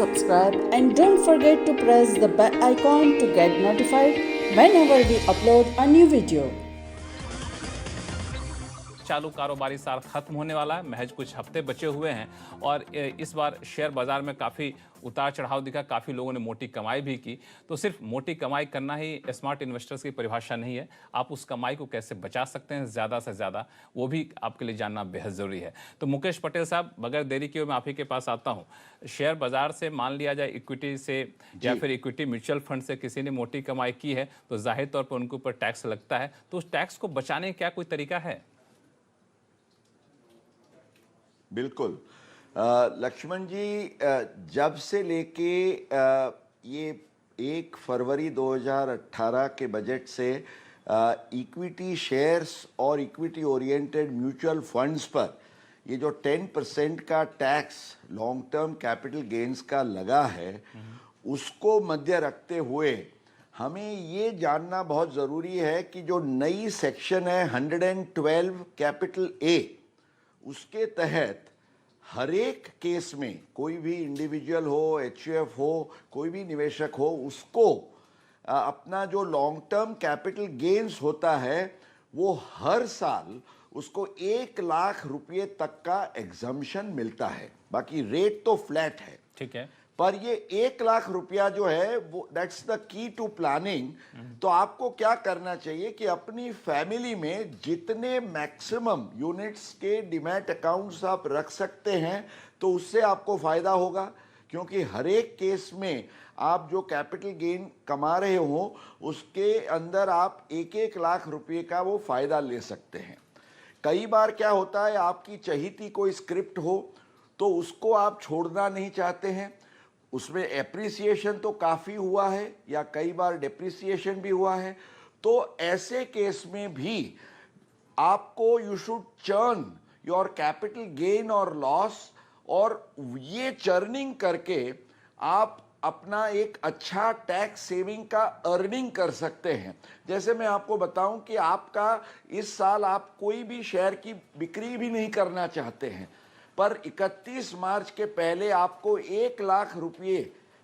subscribe and don't forget to press the bell icon to get notified whenever we upload a new video. चालू कारोबारी साल खत्म होने वाला है, महज कुछ हफ्ते बचे हुए हैं और इस बार शेयर बाजार में काफ़ी उतार चढ़ाव दिखा, काफ़ी लोगों ने मोटी कमाई भी की। तो सिर्फ मोटी कमाई करना ही स्मार्ट इन्वेस्टर्स की परिभाषा नहीं है, आप उस कमाई को कैसे बचा सकते हैं ज़्यादा से ज़्यादा, वो भी आपके लिए जानना बेहद ज़रूरी है। तो मुकेश पटेल साहब, बगैर देरी किए मैं आप ही के पास आता हूँ। शेयर बाजार से मान लिया जाए इक्विटी से या फिर इक्विटी म्यूचुअल फंड से किसी ने मोटी कमाई की है तो जाहिर तौर पर उनके ऊपर टैक्स लगता है, तो उस टैक्स को बचाने का क्या कोई तरीका है? बिल्कुल। लक्ष्मण जी, जब से लेके ये 1 फरवरी 2018 के बजट से इक्विटी शेयर्स और इक्विटी ओरिएंटेड म्यूचुअल फंड्स पर ये जो 10% का tax long term capital gains का लगा है, उसको मध्य रखते हुए हमें ये जानना बहुत ज़रूरी है कि जो नई सेक्शन है 112 कैपिटल ए, उसके तहत हर एक केस में कोई भी इंडिविजुअल हो, एचयूएफ हो, कोई भी निवेशक हो, उसको अपना जो लॉन्ग टर्म कैपिटल गेन्स होता है वो हर साल उसको 1 लाख रुपये तक का एग्जम्पशन मिलता है। बाकी रेट तो फ्लैट है, ठीक है, पर ये 1 लाख रुपया जो है वो that's the key to planning. तो आपको क्या करना चाहिए कि अपनी फैमिली में जितने मैक्सिमम यूनिट्स के डीमैट अकाउंट्स आप रख सकते हैं तो उससे आपको फायदा होगा, क्योंकि हर एक केस में आप जो कैपिटल गेन कमा रहे हो उसके अंदर आप 1-1 लाख रुपये का वो फायदा ले सकते हैं। कई बार क्या होता है, आपकी चहीती कोई स्क्रिप्ट हो तो उसको आप छोड़ना नहीं चाहते हैं, उसमें एप्रिसिएशन तो काफ़ी हुआ है या कई बार डेप्रिसिएशन भी हुआ है, तो ऐसे केस में भी आपको you should churn your capital gain और लॉस, और ये चर्निंग करके आप अपना एक अच्छा टैक्स सेविंग का अर्निंग कर सकते हैं। जैसे मैं आपको बताऊं कि आपका इस साल आप कोई भी शेयर की बिक्री भी नहीं करना चाहते हैं, पर 31 मार्च के पहले आपको 1 लाख रुपये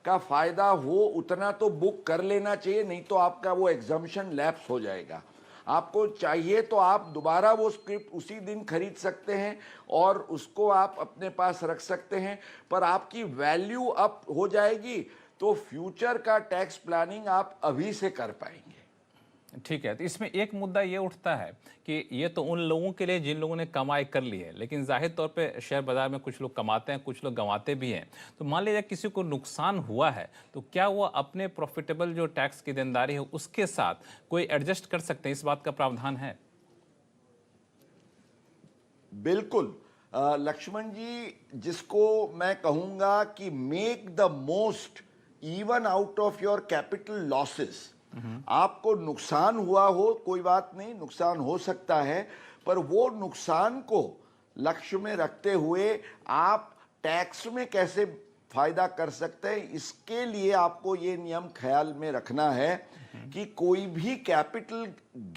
का फायदा हो उतना तो बुक कर लेना चाहिए, नहीं तो आपका वो एग्जम्पशन लैप्स हो जाएगा। आपको चाहिए तो आप दोबारा वो स्क्रिप्ट उसी दिन खरीद सकते हैं और उसको आप अपने पास रख सकते हैं, पर आपकी वैल्यू अप हो जाएगी, तो फ्यूचर का टैक्स प्लानिंग आप अभी से कर पाएंगे। ठीक है, तो इसमें एक मुद्दा ये उठता है कि ये तो उन लोगों के लिए जिन लोगों ने कमाई कर ली है, लेकिन जाहिर तौर पे शेयर बाजार में कुछ लोग कमाते हैं, कुछ लोग गंवाते भी हैं। तो मान लीजिए किसी को नुकसान हुआ है तो क्या वो अपने प्रॉफिटेबल जो टैक्स की देनदारी है उसके साथ कोई एडजस्ट कर सकते हैं? इस बात का प्रावधान है? बिल्कुल लक्ष्मण जी, जिसको मैं कहूँगा कि make the most even out of your capital losses. आपको नुकसान हुआ हो, कोई बात नहीं, नुकसान हो सकता है, पर वो नुकसान को लक्ष्य में रखते हुए आप टैक्स में कैसे फायदा कर सकते हैं, इसके लिए आपको ये नियम ख्याल में रखना है कि कोई भी कैपिटल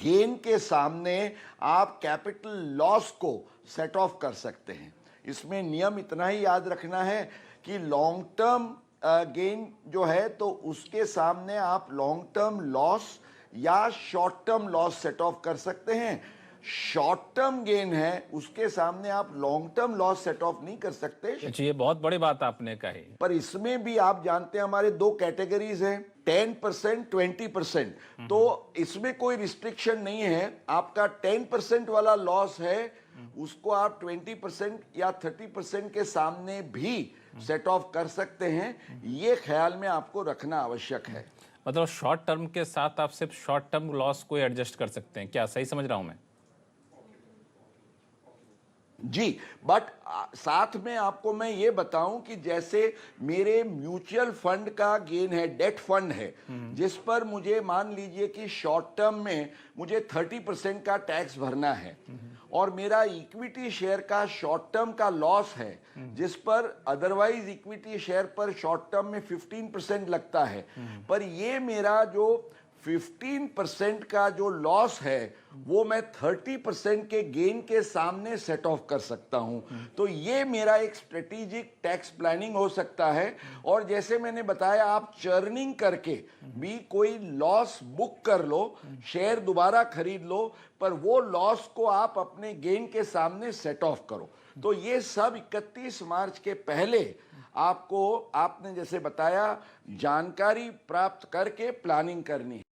गेन के सामने आप कैपिटल लॉस को सेट ऑफ कर सकते हैं। इसमें नियम इतना ही याद रखना है कि लॉन्ग टर्म गेन जो है तो उसके सामने आप लॉन्ग टर्म लॉस या short term loss set of कर सकते हैं। शॉर्ट टर्म गेन है उसके सामने आप long term loss set of नहीं कर सकते। जी, ये बहुत बड़ी बात आपने कही। पर इसमें भी आप जानते हैं हमारे 2 कैटेगरीज हैं, 10%, 20%। तो इसमें कोई रिस्ट्रिक्शन नहीं है, आपका 10% वाला लॉस है उसको आप 20% या 30% के सामने भी सेट ऑफ कर सकते हैं। ये ख्याल में आपको रखना आवश्यक है। मतलब शॉर्ट टर्म के साथ आप सिर्फ शॉर्ट टर्म लॉस को एडजस्ट कर सकते हैं, क्या सही समझ रहा हूं मैं? जी, बट साथ में आपको मैं ये बताऊं कि जैसे मेरे म्यूचुअल फंड का गेन है, डेट फंड है, जिस पर मुझे मान लीजिए कि शॉर्ट टर्म में मुझे 30% का टैक्स भरना है, और मेरा इक्विटी शेयर का शॉर्ट टर्म का लॉस है जिस पर अदरवाइज इक्विटी शेयर पर शॉर्ट टर्म में 15% लगता है, पर ये मेरा जो 15% का जो लॉस है वो मैं 30% के गेन के सामने सेट ऑफ कर सकता हूं। तो ये मेरा एक स्ट्रेटेजिक टैक्स प्लानिंग हो सकता है। और जैसे मैंने बताया, आप चर्निंग करके भी कोई लॉस बुक कर लो, शेयर दोबारा खरीद लो, पर वो लॉस को आप अपने गेन के सामने सेट ऑफ करो। तो ये सब 31 मार्च के पहले आपको, आपने जैसे बताया, जानकारी प्राप्त करके प्लानिंग करनी है।